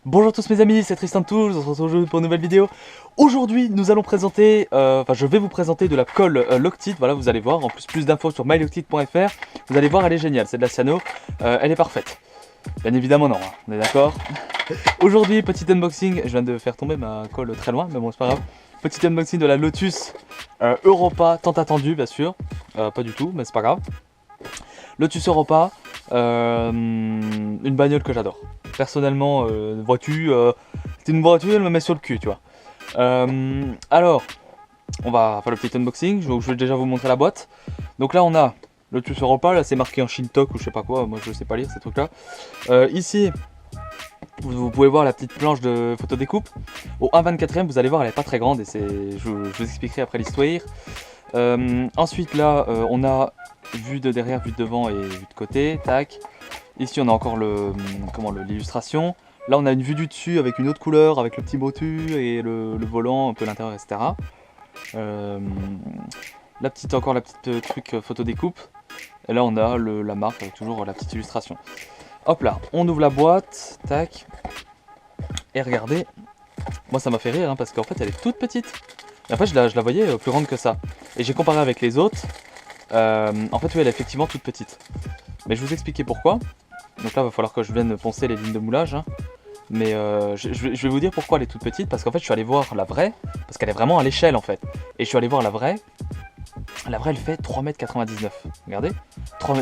Bonjour à tous mes amis, c'est Tristan de Tools, on se retrouve aujourd'hui pour une nouvelle vidéo. Aujourd'hui nous allons présenter, je vais vous présenter de la colle Loctite, voilà vous allez voir, en plus d'infos sur myloctite.fr, vous allez voir elle est géniale, c'est de la cyano, elle est parfaite. Bien évidemment non, hein, on est d'accord. Aujourd'hui petit unboxing, je viens de faire tomber ma colle très loin, mais bon c'est pas grave. Petit unboxing de la Lotus Europa, tant attendue bien sûr, pas du tout mais c'est pas grave. Lotus Europa, une bagnole que j'adore. Personnellement, c'est une voiture, elle me met sur le cul, tu vois. Alors, on va faire le petit unboxing. Je vais déjà vous montrer la boîte. Donc là, on a Lotus Europa. Là, c'est marqué en Shintok ou je sais pas quoi. Moi, je sais pas lire ces trucs-là. Ici, vous pouvez voir la petite planche de photo découpe. Au 1/24e, vous allez voir, elle est pas très grande et je vous expliquerai après l'histoire. Ensuite, là, on a vue de derrière, vue de devant et vue de côté. Tac. Ici on a encore l'illustration. Là on a une vue du dessus avec une autre couleur, avec le petit motu et le volant, un peu l'intérieur, etc. Encore la petite truc photo découpe. Et là on a la marque avec toujours la petite illustration. Hop là, on ouvre la boîte, tac. Et regardez, moi ça m'a fait rire hein, parce qu'en fait elle est toute petite. Et en fait je la voyais plus grande que ça. Et j'ai comparé avec les autres. En fait oui elle est effectivement toute petite. Mais je vais vous expliquer pourquoi. Donc là, il va falloir que je vienne poncer les lignes de moulage. Hein. Mais je vais vous dire pourquoi elle est toute petite. Parce qu'en fait, je suis allé voir la vraie. Parce qu'elle est vraiment à l'échelle en fait. Et je suis allé voir la vraie. La vraie, elle fait 3,99 m. Regardez.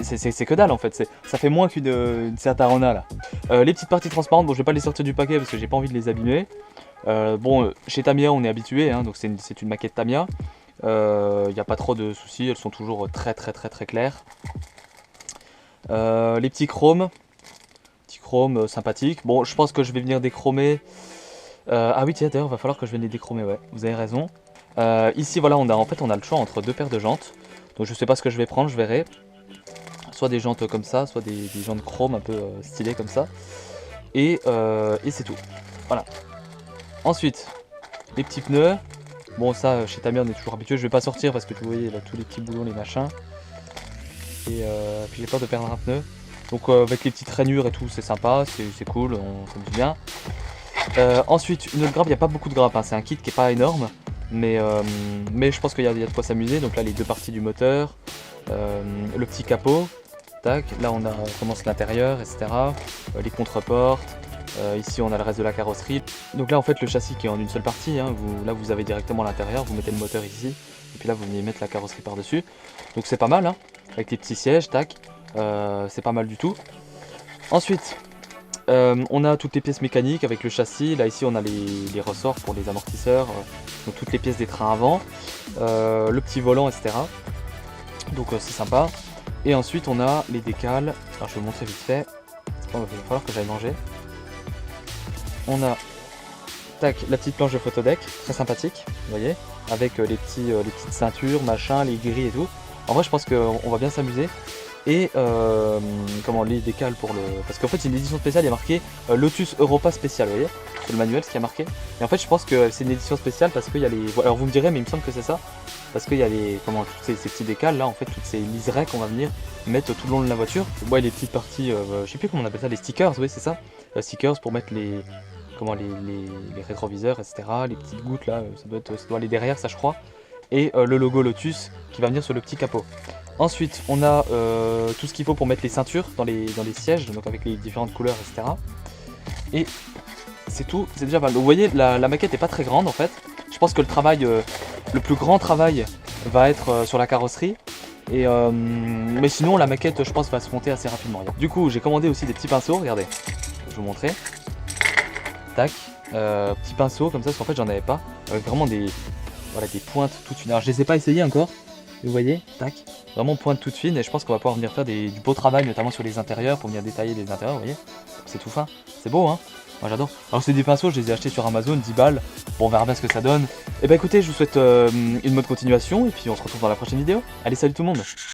C'est que dalle en fait. Ça fait moins qu'une Seat Arona là. Les petites parties transparentes, bon, je vais pas les sortir du paquet parce que j'ai pas envie de les abîmer. Bon, chez Tamiya, on est habitué. Hein, donc c'est une maquette Tamiya. Il n'y a pas trop de soucis. Elles sont toujours très claires. Les petits chromes sympathiques. Bon, je pense que je vais venir déchromer. Ah oui, tiens, d'ailleurs, il va falloir que je vienne les déchromer, ouais, vous avez raison. Ici, voilà, on a le choix entre deux paires de jantes. Donc, je sais pas ce que je vais prendre, je verrai. Soit des jantes comme ça, soit des jantes chrome un peu stylées comme ça. Et c'est tout. Voilà. Ensuite, les petits pneus. Bon, ça, chez Tamiya, on est toujours habitué. Je vais pas sortir parce que vous voyez là tous les petits boulons, les machins. Et puis j'ai peur de perdre un pneu. Donc avec les petites rainures et tout, c'est sympa, c'est cool, on s'amuse bien. Ensuite, une autre grappe, il n'y a pas beaucoup de grappes, hein. C'est un kit qui est pas énorme, mais je pense qu'il y a de quoi s'amuser. Donc là, les deux parties du moteur, le petit capot, tac. Là, on commence l'intérieur, etc. Les contreportes. Ici, on a le reste de la carrosserie. Donc là, en fait, le châssis qui est en une seule partie. Hein, là, vous avez directement l'intérieur, vous mettez le moteur ici, et puis là, vous venez mettre la carrosserie par-dessus. Donc c'est pas mal, hein, avec les petits sièges, tac. C'est pas mal du tout. Ensuite, on a toutes les pièces mécaniques avec le châssis. Là ici on a les ressorts pour les amortisseurs, donc toutes les pièces des trains avant, le petit volant, etc. Donc c'est sympa. Et ensuite on a les décales. Alors je vais vous montrer vite fait. Il va falloir que j'aille manger. On a tac, la petite planche de photodeck, très sympathique, vous voyez, avec les petites ceintures, machin, les grilles et tout. En vrai je pense qu'on va bien s'amuser. Et les décales pour le... Parce qu'en fait c'est une édition spéciale, il y a marqué Lotus Europa spécial, vous voyez, sur le manuel ce qui a marqué. Et en fait je pense que c'est une édition spéciale parce qu'il y a les... Alors vous me direz mais il me semble que c'est ça. Parce qu'il y a les... ces petits décales là, en fait toutes ces liserés qu'on va venir mettre tout le long de la voiture. Ouais, les petites parties, je sais plus comment on appelle ça, les stickers, oui c'est ça. Stickers pour mettre les rétroviseurs, etc. Les petites gouttes là, ça doit aller derrière ça je crois. Et le logo Lotus qui va venir sur le petit capot. Ensuite, on a tout ce qu'il faut pour mettre les ceintures dans les sièges, donc avec les différentes couleurs, etc. Et c'est tout, c'est déjà mal. Donc vous voyez, la maquette n'est pas très grande en fait. Je pense que le plus grand travail va être sur la carrosserie. Mais sinon, la maquette, je pense, va se monter assez rapidement. Du coup, j'ai commandé aussi des petits pinceaux, regardez. Je vais vous montrer. Tac, petits pinceaux comme ça, parce qu'en fait, j'en avais pas. Avec vraiment des pointes toutes fines. Alors, je les ai pas essayées encore. Vous voyez, tac, vraiment pointe toute fine et je pense qu'on va pouvoir venir faire du beau travail notamment sur les intérieurs pour venir détailler les intérieurs, vous voyez, c'est tout fin, c'est beau hein, moi j'adore. Alors c'est des pinceaux, je les ai achetés sur Amazon, 10 balles, bon on verra bien ce que ça donne. Et bah écoutez, je vous souhaite une bonne continuation et puis on se retrouve dans la prochaine vidéo. Allez salut tout le monde.